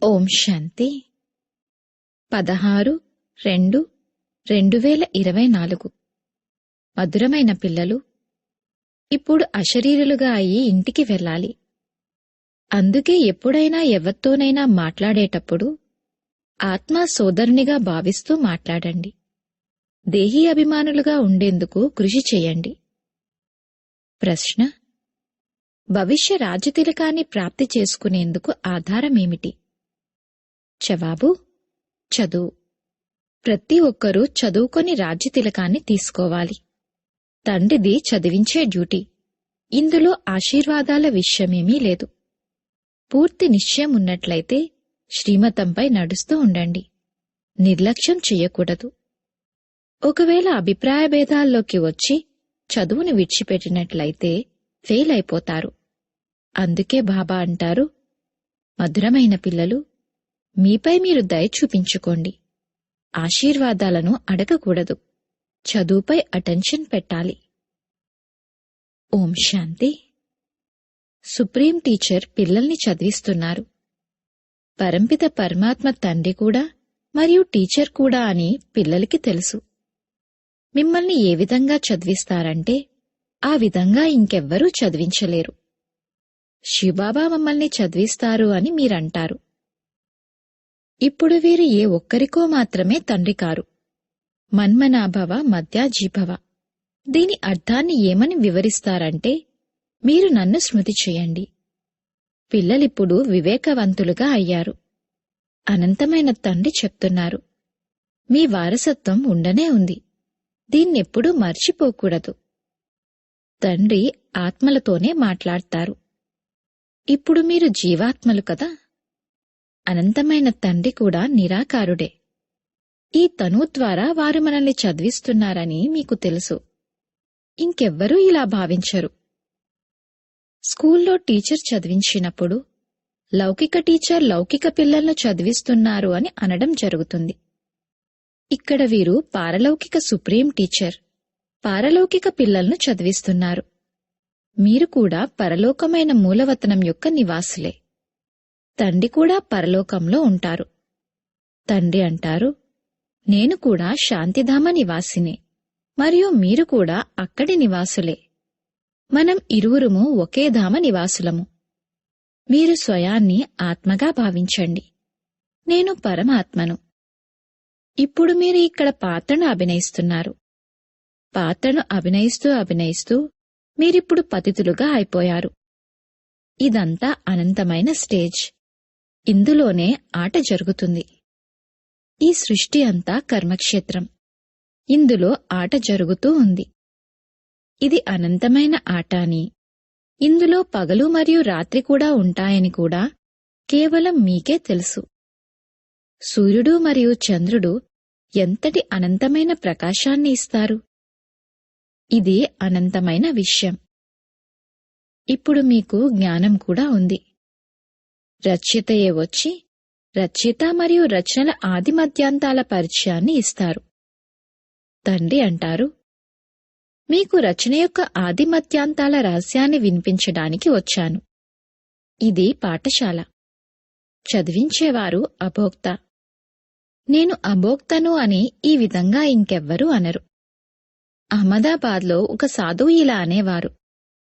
ఓం శాంతి 16/2/2024 మధురమైన పిల్లలు, ఇప్పుడు అశరీరులుగా అయి ఇంటికి వెళ్ళాలి. అందుకే ఎప్పుడైనా ఎవరితోనైనా మాట్లాడేటప్పుడు ఆత్మా సోదరునిగా భావిస్తూ మాట్లాడండి. దేహీ అభిమానులుగా ఉండేందుకు కృషి చేయండి. ప్రశ్న: భవిష్య రాజతిలకాన్ని ప్రాప్తి చేసుకునేందుకు ఆధారమేమిటి? జవాబు: చదువు. ప్రతి ఒక్కరూ చదువుకొని రాజ్యతిలకాన్ని తీసుకోవాలి. తండ్రిది చదివించే డ్యూటీ. ఇందులో ఆశీర్వాదాల విషయమేమీ లేదు. పూర్తి నిశ్చయం ఉన్నట్లయితే శ్రీమతంపై నడుస్తూ ఉండండి. నిర్లక్ష్యం చెయ్యకూడదు. ఒకవేళ అభిప్రాయ భేదాల్లోకి వచ్చి చదువుని విడిచిపెట్టినట్లయితే ఫెయిల్ అయిపోతారు. అందుకే బాబా అంటారు, మధురమైన పిల్లలు, మీపై మీరు దయ చూపించుకోండి. ఆశీర్వాదాలను అడగకూడదు. చదువుపై అటెన్షన్ పెట్టాలి. ఓం శాంతి. సుప్రీం టీచర్ పిల్లల్ని చదివిస్తున్నారు. పరంపిత పరమాత్మ తండ్రి కూడా మరియు టీచర్ కూడా అని పిల్లలకి తెలుసు. మిమ్మల్ని ఏ విధంగా చదివిస్తారంటే ఆ విధంగా ఇంకెవ్వరూ చదివించలేరు. శివబాబా మమ్మల్ని చదివిస్తారు అని మీరంటారు. ఇప్పుడు వీరు ఏ ఒక్కరికో మాత్రమే తండ్రి కారు. మన్మనాభవ మధ్యాజీభవ. దీని అర్థాన్ని ఏమని వివరిస్తారంటే, మీరు నన్ను స్మృతి చేయండి. పిల్లలిప్పుడు వివేకవంతులుగా అయ్యారు. అనంతమైన తండ్రి చెప్తున్నారు, మీ వారసత్వం ఉండనే ఉంది. దీన్నెప్పుడూ మర్చిపోకూడదు. తండ్రి ఆత్మలతోనే మాట్లాడతారు. ఇప్పుడు మీరు జీవాత్మలు కదా. అనంతమైన తండ్రి కూడా నిరాకారుడే. ఈ తనువు ద్వారా వారు మనల్ని చదివిస్తున్నారని మీకు తెలుసు. ఇంకెవ్వరూ ఇలా భావించరు. స్కూల్లో టీచర్ చదివించినప్పుడు లౌకిక టీచర్ లౌకిక పిల్లలను చదివిస్తున్నారు అని అనడం జరుగుతుంది. ఇక్కడ వీరు పారలౌకిక సుప్రీం టీచర్ పారలౌకిక పిల్లలను చదివిస్తున్నారు. మీరు కూడా పరలోకమైన మూలవతనం యొక్క నివాసులే. తండ్రి కూడా పరలోకంలో ఉంటారు. తండ్రి అంటారు, నేను కూడా శాంతిధామ నివాసినే మరియు మీరు కూడా అక్కడి నివాసులే. మనం ఇరువురుము ఒకే ధామ నివాసులము. మీరు స్వయాన్ని ఆత్మగా భావించండి. నేను పరమాత్మను. ఇప్పుడు మీరు ఇక్కడ పాత్రను అభినయిస్తున్నారు. పాత్రను అభినయిస్తూ మీరిప్పుడు పతితులుగా అయిపోయారు. ఇదంతా అనంతమైన స్టేజ్. ఇందులోనే ఆట జరుగుతుంది. ఈ సృష్టి అంతా కర్మక్షేత్రం. ఇందులో ఆట జరుగుతూ ఉంది. ఇది అనంతమైన ఆట అని, ఇందులో పగలు మరియు రాత్రి కూడా ఉంటాయని కూడా కేవలం మీకే తెలుసు. సూర్యుడు మరియు చంద్రుడు ఎంతటి అనంతమైన ప్రకాశాన్ని ఇస్తారు. ఇది అనంతమైన విషయం. ఇప్పుడు మీకు జ్ఞానం కూడా ఉంది. రచయితయే వచ్చి రచయిత మరియు రచనల ఆది మధ్యాంతాల పరిచయాన్ని ఇస్తారు. తండ్రి అంటారు, మీకు రచన యొక్క ఆది మధ్యాంతాల రహస్యాన్ని వినిపించడానికి వచ్చాను. ఇది పాఠశాల. చదివించేవారు అభోక్త. నేను అభోక్తను అని ఈ విధంగా ఇంకెవ్వరూ అనరు. అహ్మదాబాద్లో ఒక సాధువు ఇలా అనేవారు.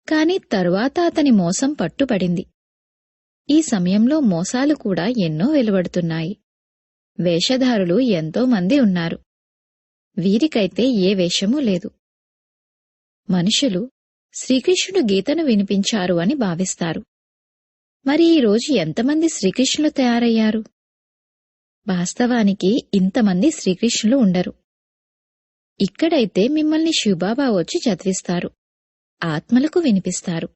కాని తరువాత అతని మోసం పట్టుబడింది. ఈ సమయంలో మోసాలు కూడా ఎన్నో వెలువడుతున్నాయి. వేషధారులు ఎంతో మంది ఉన్నారు. వీరికైతే ఏ వేషమూ లేదు. మనుషులు శ్రీకృష్ణుడు గీతను వినిపించారు అని భావిస్తారు. మరి ఈరోజు ఎంతమంది శ్రీకృష్ణులు తయారయ్యారు? వాస్తవానికి ఇంతమంది శ్రీకృష్ణులు ఉండరు. ఇక్కడైతే మిమ్మల్ని శివబాబా వచ్చి చదివిస్తారు. ఆత్మలకు వినిపిస్తారు.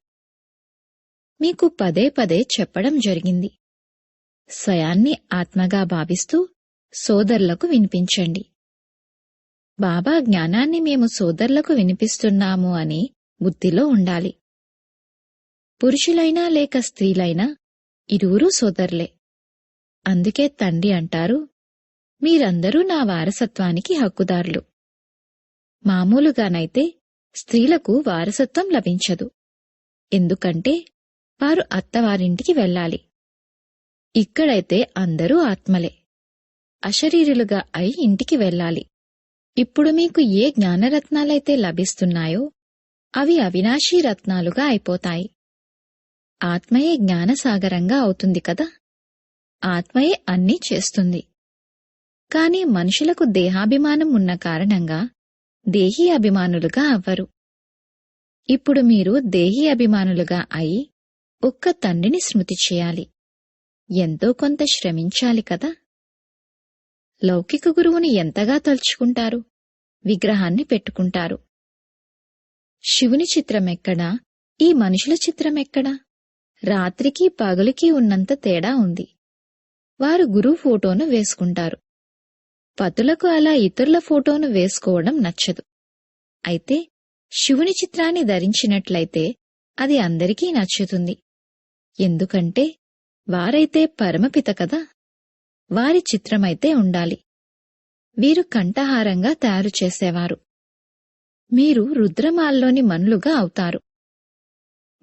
మీకు పదే పదే చెప్పడం జరిగింది. స్వయాన్ని ఆత్మగా భావిస్తూ సోదరులకు వినిపించండి. బాబా జ్ఞానాన్ని మేము సోదరులకు వినిపిస్తున్నాము అని బుద్ధిలో ఉండాలి. పురుషులైనా లేక స్త్రీలైనా ఇరువురూ సోదరులే. అందుకే తండ్రి అంటారు, మీరందరూ నా వారసత్వానికి హక్కుదారులు. మామూలుగానైతే స్త్రీలకు వారసత్వం లభించదు. ఎందుకంటే వారు అత్తవారింటికి వెళ్ళాలి. ఇక్కడైతే అందరూ ఆత్మలే. అశరీరులుగా అయి ఇంటికి వెళ్ళాలి. ఇప్పుడు మీకు ఏ జ్ఞానరత్నాలైతే లభిస్తున్నాయో అవి అవినాశీ రత్నాలుగా అయిపోతాయి. ఆత్మయే జ్ఞానసాగరంగా అవుతుంది కదా. ఆత్మయే అన్నీ చేస్తుంది. కాని మనుషులకు దేహాభిమానం ఉన్న కారణంగా దేహీ అభిమానులుగా అవ్వరు. ఇప్పుడు మీరు దేహీ అభిమానులుగా అయి ఒక్క తండ్రిని స్మృతి చేయాలి. ఎంతో కొంత శ్రమించాలి కదా. లౌకిక గురువుని ఎంతగా తలుచుకుంటారు? విగ్రహాన్ని పెట్టుకుంటారు. శివుని చిత్రమెక్కడా? ఈ మనుషుల చిత్రమెక్కడా? రాత్రికి పగలుకి ఉన్నంత తేడా ఉంది. వారు గురువు ఫోటోను వేసుకుంటారు. పతులకు అలా ఇతరుల ఫోటోను వేసుకోవడం నచ్చదు. అయితే శివుని చిత్రాన్ని ధరించినట్లయితే అది అందరికీ నచ్చుతుంది. ఎందుకంటే వారైతే పరమపిత కదా. వారి చిత్రమైతే ఉండాలి. వీరు కంఠహారంగా తయారు చేసేవారు. మీరు రుద్రమాలలోని మనులుగా అవుతారు.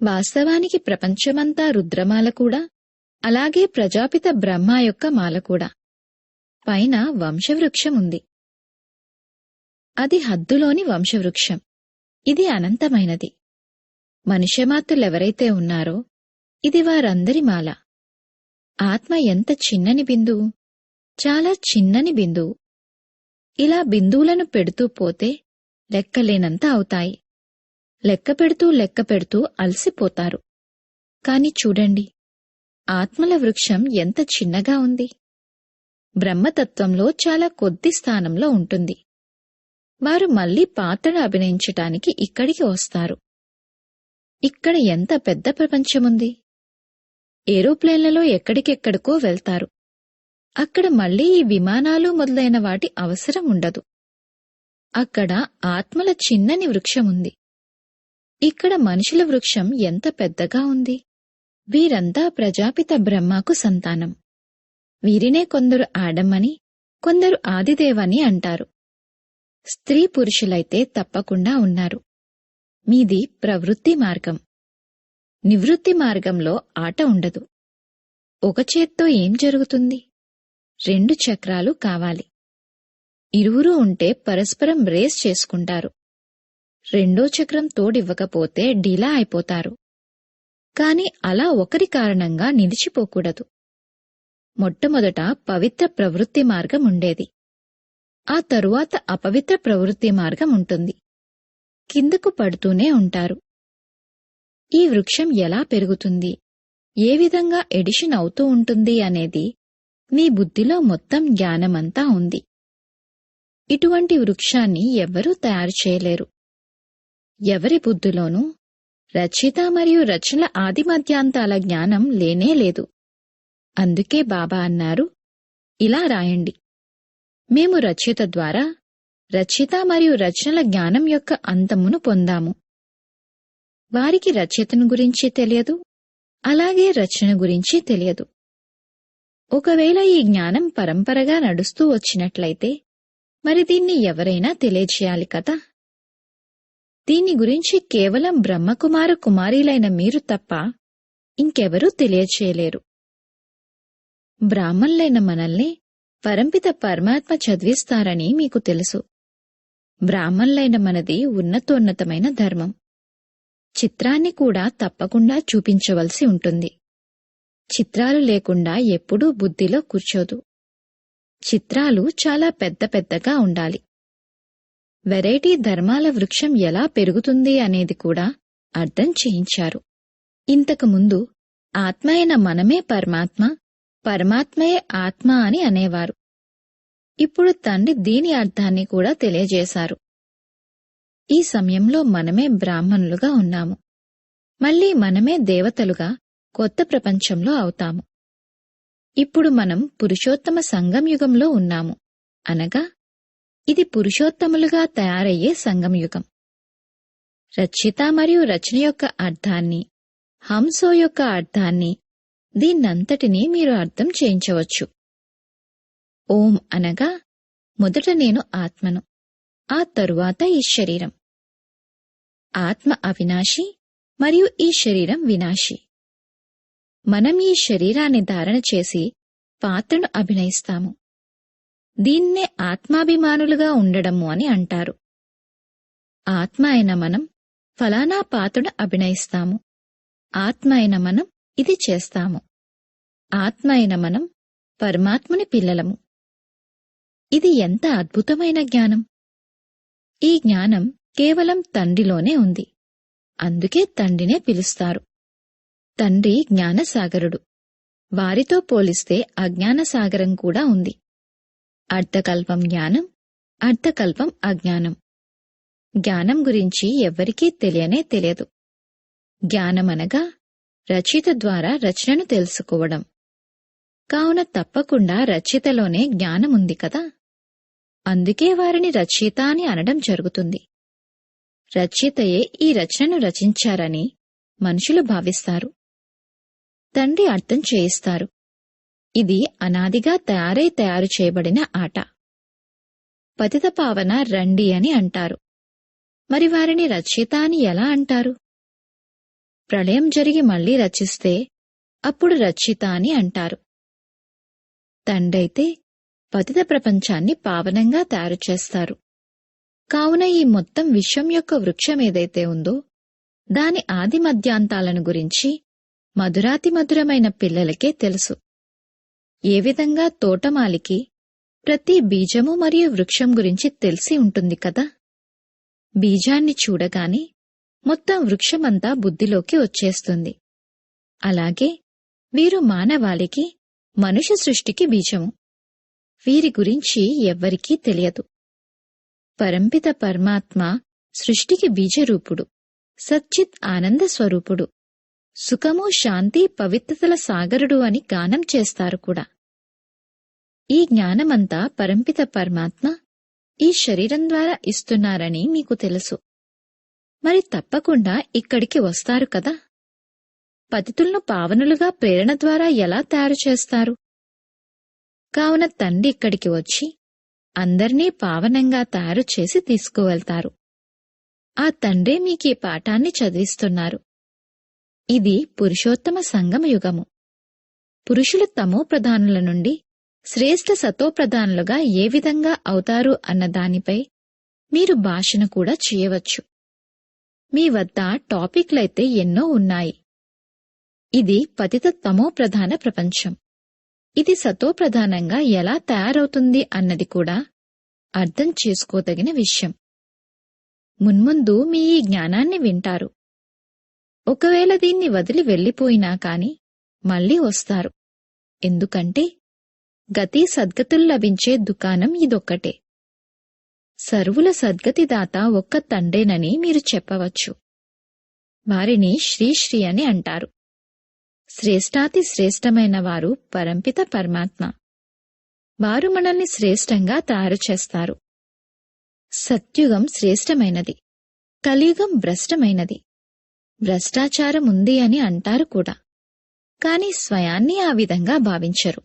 వాస్తవానికి ప్రపంచమంతా రుద్రమాల కూడా, అలాగే ప్రజాపిత బ్రహ్మ యొక్క మాల కూడా. పైన వంశవృక్షం ఉంది. అది హద్దులోని వంశవృక్షం. ఇది అనంతమైనది. మనుష్యమాత్రులెవరైతే ఉన్నారో ఇది వారందరి మాల. ఆత్మ ఎంత చిన్నని బిందువు, చాలా చిన్నని బిందువు. ఇలా బిందువులను పెడుతూ పోతే లెక్కలేనంత అవుతాయి. లెక్క పెడుతూ అలసిపోతారు. కాని చూడండి, ఆత్మల వృక్షం ఎంత చిన్నగా ఉంది. బ్రహ్మతత్వంలో చాలా కొద్ది స్థానంలో ఉంటుంది. వారు మళ్లీ పాత్ర అభినయించటానికి ఇక్కడికి వస్తారు. ఇక్కడ ఎంత పెద్ద ప్రపంచముంది. ఏరోప్లేన్లలో ఎక్కడికెక్కడికో వెళ్తారు. అక్కడ మళ్లీ ఈ విమానాలు మొదలైన వాటి అవసరం ఉండదు. అక్కడ ఆత్మల చిన్నని వృక్షముంది. ఇక్కడ మనుషుల వృక్షం ఎంత పెద్దగా ఉంది. వీరంతా ప్రజాపిత బ్రహ్మకు సంతానం. వీరినే కొందరు ఆడమ్మని, కొందరు ఆదిదేవని అంటారు. స్త్రీ పురుషులైతే తప్పకుండా ఉన్నారు. మీది ప్రవృత్తి మార్గం. నివృత్తి మార్గంలో ఆట ఉండదు. ఒక చేత్తో ఏం జరుగుతుంది? 2 చక్రాలు కావాలి. ఇరువురూ ఉంటే పరస్పరం రేస్ చేసుకుంటారు. రెండో చక్రం తోడివ్వకపోతే డీలా అయిపోతారు. కాని అలా ఒకరి కారణంగా నిలిచిపోకూడదు. మొట్టమొదట పవిత్ర ప్రవృత్తి మార్గం ఉండేది. ఆ తరువాత అపవిత్ర ప్రవృత్తి మార్గం ఉంటుంది. కిందకు పడుతూనే ఉంటారు. ఈ వృక్షం ఎలా పెరుగుతుంది, ఏ విధంగా ఎడిషన్ అవుతూ ఉంటుంది అనేది మీ బుద్ధిలో మొత్తం జ్ఞానమంతా ఉంది. ఇటువంటి వృక్షాన్ని ఎవ్వరూ తయారు చేయలేరు. ఎవరి బుద్ధిలోనూ రచయిత మరియు రచనల ఆదిమధ్యాంతాల జ్ఞానం లేనేలేదు. అందుకే బాబా అన్నారు, ఇలా రాయండి, మేము రచయిత ద్వారా రచయిత మరియు రచనల జ్ఞానం యొక్క అంతమును పొందాము. వారికి రచయితను గురించి తెలియదు, అలాగే రచన గురించి తెలియదు. ఒకవేళ ఈ జ్ఞానం పరంపరగా నడుస్తూ వచ్చినట్లయితే మరి దీన్ని ఎవరైనా తెలియజేయాలి కదా. దీని గురించి కేవలం బ్రహ్మకుమార కుమారీలైన మీరు తప్ప ఇంకెవరూ తెలియచేయలేరు. బ్రాహ్మణులైన మనల్ని పరంపిత పరమాత్మ చదివిస్తారని మీకు తెలుసు. బ్రాహ్మణులైన మనది ఉన్నతోన్నతమైన ధర్మం. చిత్రాన్ని కూడా తప్పకుండా చూపించవలసి ఉంటుంది. చిత్రాలు లేకుండా ఎప్పుడూ బుద్ధిలో కూర్చోదు. చిత్రాలు చాలా పెద్ద పెద్దగా ఉండాలి. వెరైటీ ధర్మాల వృక్షం ఎలా పెరుగుతుంది అనేది కూడా అర్థం చేయించారు. ఇంతకుముందు ఆత్మ అయిన మనమే పరమాత్మ, పరమాత్మయే ఆత్మ అని అనేవారు. ఇప్పుడు తండ్రి దీని అర్థాన్ని కూడా తెలియజేశారు. ఈ సమయంలో మనమే బ్రాహ్మణులుగా ఉన్నాము. మళ్లీ మనమే దేవతలుగా కొత్త ప్రపంచంలో అవుతాము. ఇప్పుడు మనం పురుషోత్తమ సంగంయుగంలో ఉన్నాము. అనగా ఇది పురుషోత్తములుగా తయారయ్యే సంగంయుగం. రచయిత మరియు రచన యొక్క అర్థాన్ని, హంసో యొక్క అర్థాన్ని, దీన్నంతటినీ మీరు అర్థం చేయించవచ్చు. ఓం అనగా మొదట నేను ఆత్మను, ఆ తరువాత ఈ శరీరం. ఆత్మ అవినాశి మరియు ఈ శరీరం వినాశి. మనం ఈ శరీరాన్ని ధారణ చేసి పాత్రను అభినయిస్తాము. దీన్నే ఆత్మాభిమానులుగా ఉండడము అని అంటారు. ఆత్మ అయిన మనం ఫలానా పాత్రను అభినయిస్తాము. ఆత్మ అయిన మనం ఇది చేస్తాము. ఆత్మ అయిన మనం పరమాత్ముని పిల్లలము. ఇది ఎంత అద్భుతమైన జ్ఞానం! ఈ జ్ఞానం కేవలం తండ్రిలోనే ఉంది. అందుకే తండ్రినే పిలుస్తారు. తండ్రి జ్ఞానసాగరుడు. వారితో పోలిస్తే అజ్ఞానసాగరం కూడా ఉంది. అర్ధకల్పం జ్ఞానం, అర్ధకల్పం అజ్ఞానం. జ్ఞానం గురించి ఎవ్వరికీ తెలియనే తెలియదు. జ్ఞానమనగా రచయిత ద్వారా రచనను తెలుసుకోవడం. కావున తప్పకుండా రచయితలోనే జ్ఞానముంది కదా. అందుకే వారిని రచయిత అని అనడం జరుగుతుంది. రచయితయే ఈ రచనను రచించారని మనుషులు భావిస్తారు. తండ్రి అర్థం చేయిస్తారు. ఇది అనాదిగా తయారు చేయబడిన ఆట. పతిత పావన రండి అని అంటారు. మరి వారిని రచయిత అని ఎలా అంటారు? ప్రళయం జరిగి మళ్లీ రచిస్తే అప్పుడు రచయిత అని అంటారు. తండ్రైతే పతిత ప్రపంచాన్ని పావనంగా తయారు చేస్తారు. కావున ఈ మొత్తం విశ్వం యొక్క వృక్షమేదైతే ఉందో దాని ఆది మధ్యాంతాలను గురించి మధురాతి మధురమైన పిల్లలకే తెలుసు. ఏ విధంగా తోటమాలికి ప్రతి బీజము మరియు వృక్షం గురించి తెలిసి ఉంటుంది కదా. బీజాన్ని చూడగానే మొత్తం వృక్షమంతా బుద్ధిలోకి వచ్చేస్తుంది. అలాగే వీరు మానవాళికి, మనుష్య సృష్టికి బీజము. వీరి గురించి ఎవ్వరికీ తెలియదు. పరంపిత పరమాత్మ సృష్టికి బీజరూపుడు, సచ్చిత్ ఆనంద స్వరూపుడు, సుఖము, శాంతి, పవిత్రతల సాగరుడు అని గానం చేస్తారు కూడా. ఈ జ్ఞానమంతా పరంపిత పరమాత్మ ఈ శరీరం ద్వారా ఇస్తున్నారని మీకు తెలుసు. మరి తప్పకుండా ఇక్కడికి వస్తారు కదా. పతితులను పావనులుగా ప్రేరణ ద్వారా ఎలా తయారు చేస్తారు? కావున తండ్రి ఇక్కడికి వచ్చి అందర్నీ పావనంగా తయారు చేసి తీసుకువెళ్తారు. ఆ తండ్రే మీకీ పాఠాన్ని చదివిస్తున్నారు. ఇది పురుషోత్తమ సంగమ యుగము. పురుషులు తమో ప్రధానుల నుండి శ్రేష్ఠ సతోప్రధానులుగా ఏ విధంగా అవుతారు అన్న దానిపై మీరు భాషణ కూడా చేయవచ్చు. మీ వద్ద టాపిక్లైతే ఎన్నో ఉన్నాయి. ఇది పతిత తమో ప్రధాన ప్రపంచం. ఇది సతోప్రధానంగా ఎలా తయారవుతుంది అన్నది కూడా అర్థం చేసుకోదగిన విషయం. మున్ముందు మీ ఈ జ్ఞానాన్ని వింటారు. ఒకవేళ దీన్ని వదిలి వెళ్లిపోయినా కాని మళ్లీ వస్తారు. ఎందుకంటే గతి సద్గతులు లభించే దుకాణం ఇదొక్కటే. సర్వుల సద్గతిదాత ఒక్క తండ్రేనని మీరు చెప్పవచ్చు. వారిని శ్రీశ్రీ అని అంటారు. శ్రేష్ఠాతి శ్రేష్టమైన వారు పరంపిత పరమాత్మ. వారు మనల్ని శ్రేష్టంగా తయారు చేస్తారు. సత్యుగం శ్రేష్టమైనది, కలియుగం భ్రష్టమైనది. భ్రష్టాచారముంది అని అంటారు కూడా, కాని స్వయాన్ని ఆ విధంగా భావించరు.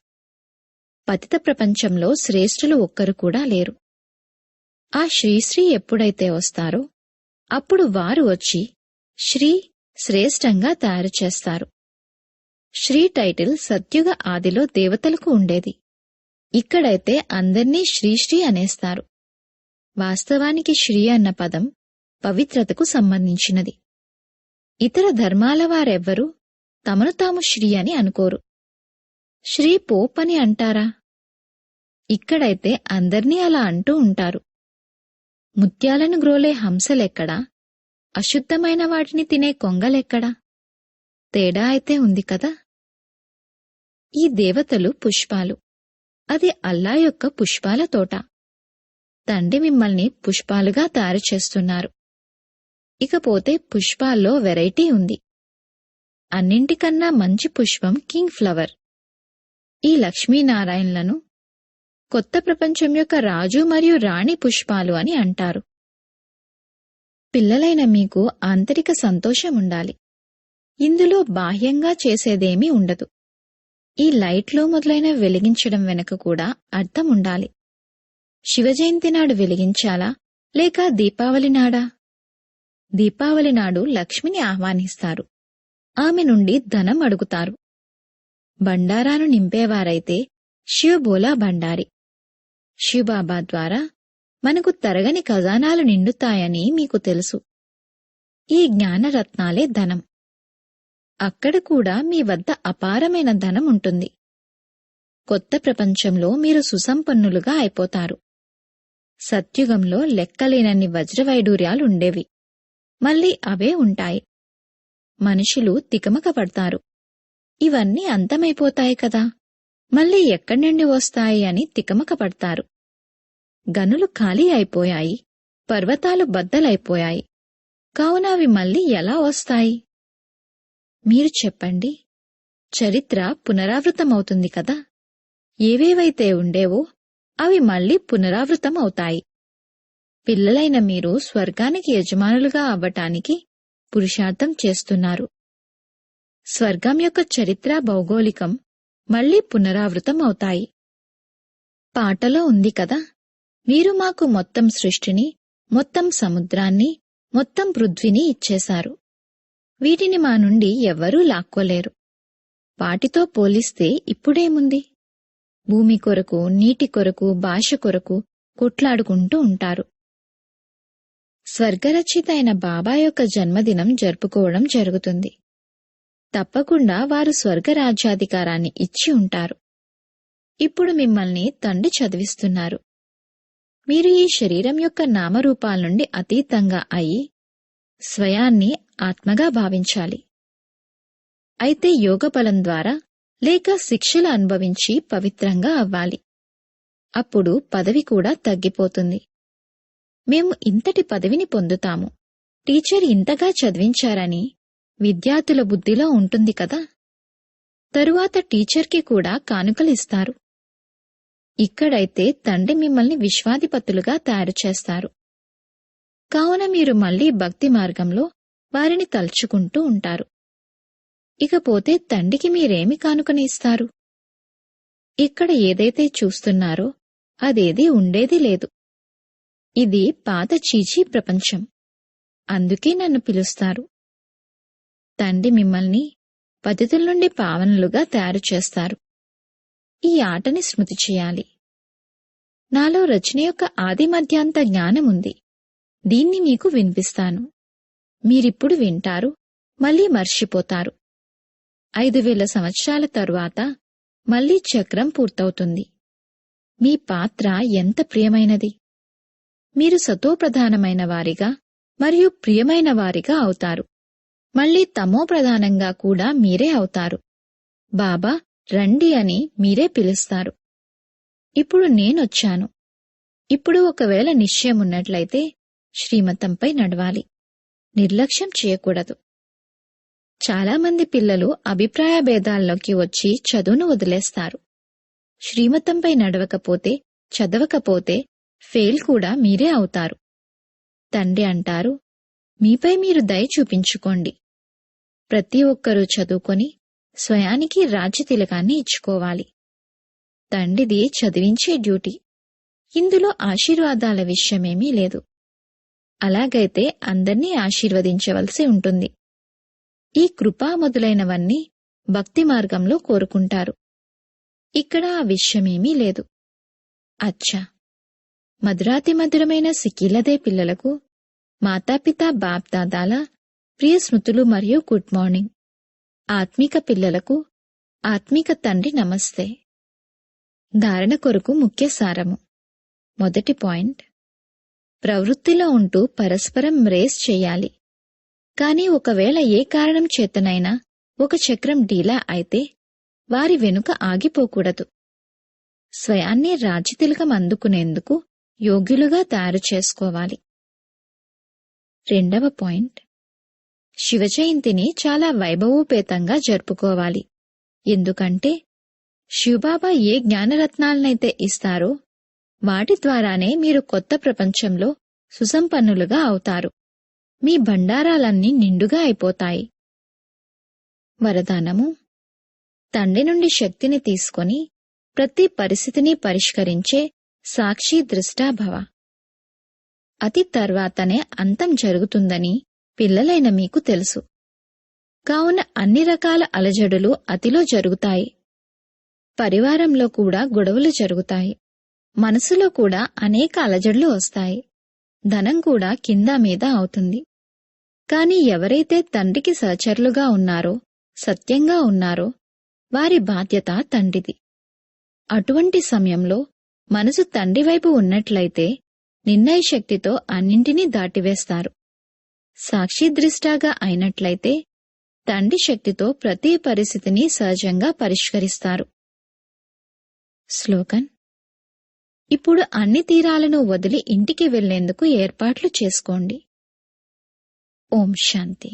పతిత ప్రపంచంలో శ్రేష్ఠులు ఒక్కరు కూడా లేరు. ఆ శ్రీశ్రీ ఎప్పుడైతే వస్తారో అప్పుడు వారు వచ్చి శ్రీ శ్రేష్టంగా తయారు చేస్తారు. శ్రీ టైటిల్ సత్యుగ ఆదిలో దేవతలకు ఉండేది. ఇక్కడైతే అందర్నీ శ్రీశ్రీ అనేస్తారు. వాస్తవానికి శ్రీ అన్న పదం పవిత్రతకు సంబంధించినది. ఇతర ధర్మాల వారెవ్వరూ తమను తాము శ్రీ అని అనుకోరు. శ్రీ పోప్ అని అంటారా? ఇక్కడైతే అందర్నీ అలా అంటూ ఉంటారు. ముత్యాలను గ్రోలే హంసలెక్కడా, అశుద్ధమైన వాటిని తినే కొంగలెక్కడా? తేడా అయితే ఉంది కదా. ఈ దేవతలు పుష్పాలు. అది అల్లా యొక్క పుష్పాల తోట. తండ్రి మిమ్మల్ని పుష్పాలుగా తయారు చేస్తున్నారు. ఇకపోతే పుష్పాల్లో వెరైటీ ఉంది. అన్నింటికన్నా మంచి పుష్పం కింగ్ ఫ్లవర్. ఈ లక్ష్మీనారాయణలను కొత్త ప్రపంచం యొక్క రాజు మరియు రాణి పుష్పాలు అని అంటారు. పిల్లలైన మీకు ఆంతరిక సంతోషముండాలి. ఇందులో బాహ్యంగా చేసేదేమీ ఉండదు. ఈ లైట్లు మొదలైనవి వెలిగించడం వెనుక కూడా అర్థం ఉండాలి. శివజయంతి నాడు వెలిగించాలా లేక దీపావళి నాడా? దీపావళి నాడు లక్ష్మిని ఆహ్వానిస్తారు. ఆమె నుండి ధనం అడుగుతారు. బండారాను నింపేవారైతే శివబోలా భండారి. శివబాబా ద్వారా మనకు తరగని ఖజానాలు నిండుతాయని మీకు తెలుసు. ఈ జ్ఞానరత్నాలే ధనం. అక్కడ కూడా మీ వద్ద అపారమైన ధనం ఉంటుంది. కొత్త ప్రపంచంలో మీరు సుసంపన్నులుగా అయిపోతారు. సత్యుగంలో లెక్కలేనన్ని వజ్రవైడూర్యాలుండేవి. మళ్ళీ అవే ఉంటాయి. మనుషులు తికమక పడతారు. ఇవన్నీ అంతమైపోతాయి కదా, మళ్ళీ ఎక్కడి నుండి వస్తాయి అని తికమక పడతారు. గనులు ఖాళీ అయిపోయాయి, పర్వతాలు బద్దలైపోయాయి. కావున అవి మళ్ళీ ఎలా వస్తాయి? మీరు చెప్పండి. చరిత్ర పునరావృతమవుతుంది కదా. ఏవేవైతే ఉండేవో అవి మళ్ళీ పునరావృతమవుతాయి. పిల్లలైన మీరు స్వర్గానికి యజమానులుగా అవ్వటానికి పురుషార్థం చేస్తున్నారు. స్వర్గం యొక్క చరిత్ర భౌగోళికం మళ్లీ పునరావృతం అవుతాయి. పాటలో ఉంది కదా, మీరు మాకు మొత్తం సృష్టిని, మొత్తం సముద్రాన్ని, మొత్తం పృథ్వీని ఇచ్చేశారు. వీటిని మా నుండి ఎవ్వరూ లాక్కోలేరు. వాటితో పోలిస్తే ఇప్పుడేముంది? భూమి కొరకు, నీటి కొరకు, భాష కొరకు కొట్లాడుకుంటూ ఉంటారు. స్వర్గరచిత అయిన బాబా యొక్క జన్మదినం జరుపుకోవడం జరుగుతుంది. తప్పకుండా వారు స్వర్గరాజ్యాధికారాన్ని ఇచ్చి ఉంటారు. ఇప్పుడు మిమ్మల్ని తండ్రి చదివిస్తున్నారు. మీరు ఈ శరీరం యొక్క నామరూపాల నుండి అతీతంగా అయి స్వయాన్ని ఆత్మగా భావించాలి. అయితే యోగబలం ద్వారా లేక శిక్షలు అనుభవించి పవిత్రంగా అవ్వాలి. అప్పుడు పదవి కూడా తగ్గిపోతుంది. మేము ఇంతటి పదవిని పొందుతాము, టీచర్ ఇంతగా చదివించారని విద్యార్థుల బుద్ధిలో ఉంటుంది కదా. తరువాత టీచర్కి కూడా కానుకలిస్తారు. ఇక్కడైతే తండ్రి మిమ్మల్ని విశ్వాధిపతులుగా తయారు చేస్తారు. కావున మీరు మళ్లీ భక్తి మార్గంలో వారిని తలుచుకుంటూ ఉంటారు. ఇకపోతే తండ్రికి మీరేమి కానుకని ఇస్తారు? ఇక్కడ ఏదైతే చూస్తున్నారో అదేదీ ఉండేది లేదు. ఇది పాత చీచీ ప్రపంచం. అందుకే నన్ను పిలుస్తారు. తండ్రి మిమ్మల్ని పతితుల నుండి పావనులుగా తయారు చేస్తారు. ఈ ఆటని స్మృతి చేయాలి. నాలో రచన యొక్క ఆది మధ్యాంత జ్ఞానముంది. దీన్ని మీకు వినిపిస్తాను. మీరిప్పుడు వింటారు, మళ్లీ మర్చిపోతారు. 5000 సంవత్సరాల తరువాత మళ్లీ చక్రం పూర్తవుతుంది. మీ పాత్ర ఎంత ప్రియమైనది! మీరు సతోప్రధానమైన వారిగా మరియు ప్రియమైన వారిగా అవుతారు. మళ్లీ తమోప్రధానంగా కూడా మీరే అవుతారు. బాబా రండి అని మీరే పిలుస్తారు. ఇప్పుడు నేనొచ్చాను. ఇప్పుడు ఒకవేళ నిశ్చయమున్నట్లయితే శ్రీమతంపై నడవాలి. నిర్లక్ష్యం చేయకూడదు. చాలామంది పిల్లలు అభిప్రాయ భేదాల్లోకి వచ్చి చదువును వదిలేస్తారు. శ్రీమతంపై నడవకపోతే, చదవకపోతే ఫెయిల్ కూడా మీరే అవుతారు. తండ్రి అంటారు, మీపై మీరు దయ చూపించుకోండి. ప్రతి ఒక్కరూ చదువుకొని స్వయానికి రాజ్యతిలకాన్ని ఇచ్చుకోవాలి. తండ్రిది చదివించే డ్యూటీ. ఇందులో ఆశీర్వాదాల విషయమేమీ లేదు. అలాగైతే అందర్నీ ఆశీర్వదించవలసి ఉంటుంది. ఈ కృపా మొదలైనవన్నీ భక్తి మార్గంలో కోరుకుంటారు. ఇక్కడ ఆ విషయమేమీ లేదు. అచ్చా, మధురాతి మధురమైన సిక్కిలదే పిల్లలకు మాతాపితా బాప్ దాదాల ప్రియ స్మృతులు మరియు గుడ్ మార్నింగ్. ఆత్మిక పిల్లలకు ఆత్మిక తండ్రి నమస్తే. ధారణ కొరకు ముఖ్య సారము. మొదటి పాయింట్, ప్రవృత్తిలో ఉంటూ పరస్పరం రేస్ చెయ్యాలి. కాని ఒకవేళ ఏ కారణం చేతనైనా ఒక చక్రం డీలా అయితే వారి వెనుక ఆగిపోకూడదు. స్వయాన్ని రాజ్యతిలకం అందుకునేందుకు యోగ్యులుగా తయారు చేసుకోవాలి. రెండవ పాయింట్, శివజయంతిని చాలా వైభవోపేతంగా జరుపుకోవాలి. ఎందుకంటే శివబాబా ఏ జ్ఞానరత్నాలనైతే ఇస్తారో వాటి ద్వారానే మీరు కొత్త ప్రపంచంలో సుసంపన్నులుగా అవుతారు. మీ భండారాలన్నీ నిండుగా అయిపోతాయి. వరదానము: తండ్రి నుండి శక్తిని తీసుకొని ప్రతి పరిస్థితిని పరిష్కరించే సాక్షి దృష్టాభవ. అతి తర్వాతనే అంతం జరుగుతుందని పిల్లలైన మీకు తెలుసు. కావున అన్ని రకాల అలజడులు అతిలో జరుగుతాయి. పరివారంలో కూడా గొడవలు జరుగుతాయి. మనసులో కూడా అనేక అలజడులు వస్తాయి. ధనం కూడా కింద మీద అవుతుంది. కాని ఎవరైతే తండ్రికి సహచరులుగా ఉన్నారో, సత్యంగా ఉన్నారో, వారి బాధ్యత తండ్రిది. అటువంటి సమయంలో మనసు తండ్రి వైపు ఉన్నట్లయితే నిర్ణయ శక్తితో అన్నింటినీ దాటివేస్తారు. సాక్షిదృష్టాగా అయినట్లయితే తండ్రి శక్తితో ప్రతి పరిస్థితిని సహజంగా పరిష్కరిస్తారు. స్లోగన్: ఇప్పుడు అన్ని తీరాలను వదిలి ఇంటికి వెళ్లేందుకు ఏర్పాట్లు చేసుకోండి. ఓం శాంతి.